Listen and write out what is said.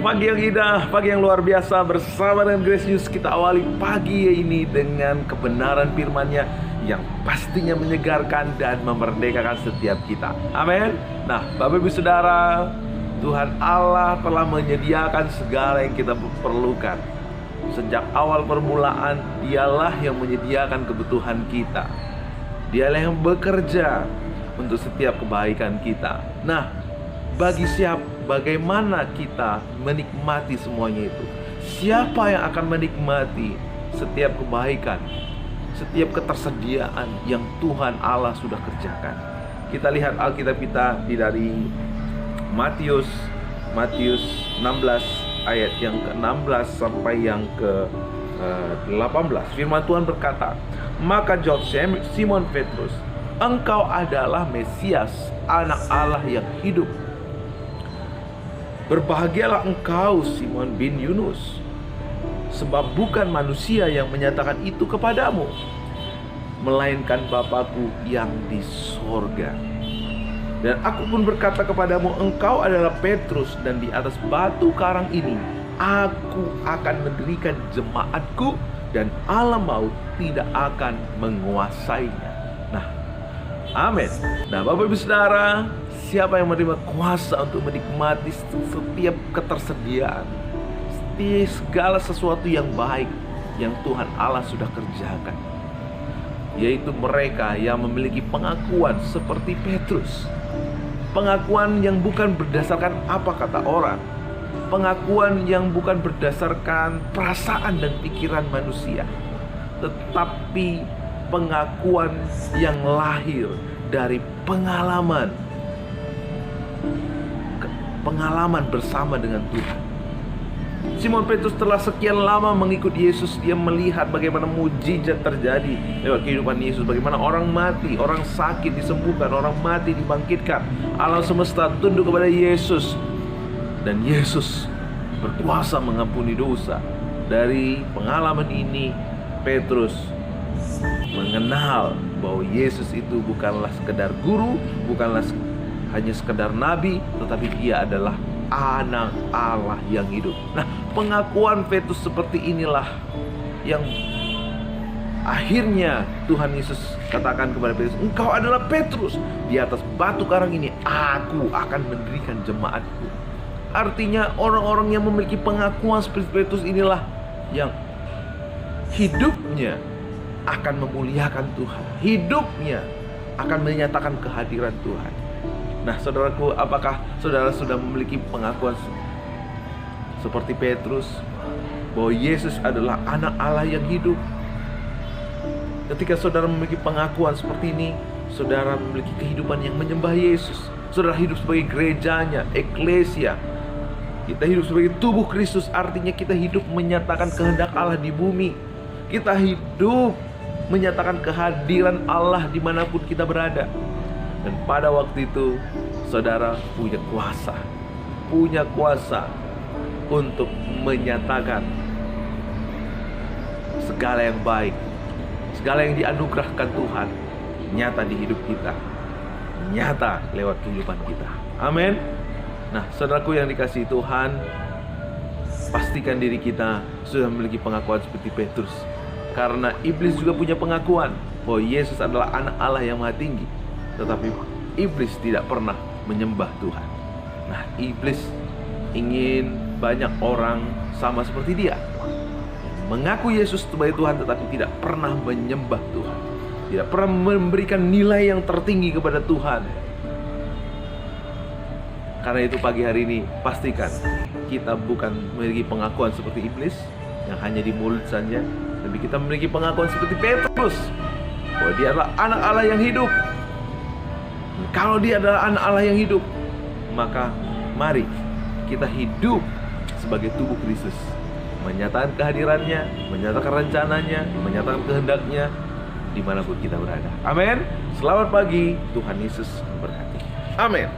Pagi yang indah, pagi yang luar biasa. Bersama dengan Grace News kita awali pagi ini dengan kebenaran firman-Nya yang pastinya menyegarkan dan memerdekakan setiap kita. Amin. Nah, Bapak Ibu Saudara, Tuhan Allah telah menyediakan segala yang kita perlukan. Sejak awal permulaan, Dialah yang menyediakan kebutuhan kita. Dialah yang bekerja untuk setiap kebaikan kita. Nah, bagaimana kita menikmati semuanya itu? Siapa yang akan menikmati setiap kebaikan, setiap ketersediaan yang Tuhan Allah sudah kerjakan? Kita lihat Alkitab kita dari Matius 16 ayat yang ke-16 sampai yang ke-18. Firman Tuhan berkata, "Maka jawab Simon Petrus, engkau adalah Mesias, anak Allah yang hidup. Berbahagialah engkau, Simon bin Yunus, sebab bukan manusia yang menyatakan itu kepadamu, melainkan Bapa-Ku yang di sorga. Dan aku pun berkata kepadamu, engkau adalah Petrus, dan di atas batu karang ini aku akan mendirikan jemaatku, dan alam maut tidak akan menguasainya." Nah, amin. Nah, Bapak Ibu Saudara, siapa yang menerima kuasa untuk menikmati setiap ketersediaan, segala sesuatu yang baik yang Tuhan Allah sudah kerjakan? Yaitu mereka yang memiliki pengakuan seperti Petrus. Pengakuan yang bukan berdasarkan apa kata orang, pengakuan yang bukan berdasarkan perasaan dan pikiran manusia, tetapi pengakuan yang lahir dari pengalaman bersama dengan Tuhan. Simon Petrus telah sekian lama mengikut Yesus. Dia melihat bagaimana mujizat terjadi lewat kehidupan Yesus, bagaimana orang mati, orang sakit disembuhkan, orang mati dibangkitkan. Alam semesta tunduk kepada Yesus, dan Yesus berkuasa mengampuni dosa. Dari pengalaman ini, Petrus mengenal bahwa Yesus itu bukanlah sekedar guru, bukanlah hanya sekedar nabi, tetapi Dia adalah anak Allah yang hidup. Nah, pengakuan Petrus seperti inilah yang akhirnya Tuhan Yesus katakan kepada Petrus, engkau adalah Petrus, di atas batu karang ini aku akan mendirikan jemaatku. Artinya orang-orang yang memiliki pengakuan seperti Petrus inilah yang hidupnya akan memuliakan Tuhan, hidupnya akan menyatakan kehadiran Tuhan. Nah, saudaraku, apakah saudara sudah memiliki pengakuan seperti Petrus bahwa Yesus adalah anak Allah yang hidup? Ketika saudara memiliki pengakuan seperti ini, saudara memiliki kehidupan yang menyembah Yesus. Saudara hidup sebagai gerejanya, eklesia. Kita hidup sebagai tubuh Kristus, artinya kita hidup menyatakan kehendak Allah di bumi. Kita hidup menyatakan kehadiran Allah dimanapun kita berada. Dan pada waktu itu, saudara punya kuasa untuk menyatakan segala yang baik, segala yang dianugerahkan Tuhan nyata di hidup kita, nyata lewat kehidupan kita. Amin. Nah, saudaraku yang dikasihi Tuhan, pastikan diri kita sudah memiliki pengakuan seperti Petrus. Karena iblis juga punya pengakuan bahwa Yesus adalah anak Allah yang maha tinggi, tetapi iblis tidak pernah menyembah Tuhan. Nah, iblis ingin banyak orang sama seperti dia, mengaku Yesus sebagai Tuhan tetapi tidak pernah menyembah Tuhan, tidak pernah memberikan nilai yang tertinggi kepada Tuhan. Karena itu pagi hari ini pastikan kita bukan memiliki pengakuan seperti iblis yang hanya di mulut saja, tapi kita memiliki pengakuan seperti Petrus bahwa Dia adalah anak Allah yang hidup. Kalau Dia adalah anak Allah yang hidup, maka mari kita hidup sebagai tubuh Kristus, menyatakan kehadirannya, menyatakan rencananya, menyatakan kehendaknya dimanapun kita berada. Amin. Selamat pagi, Tuhan Yesus memberkati. Amin.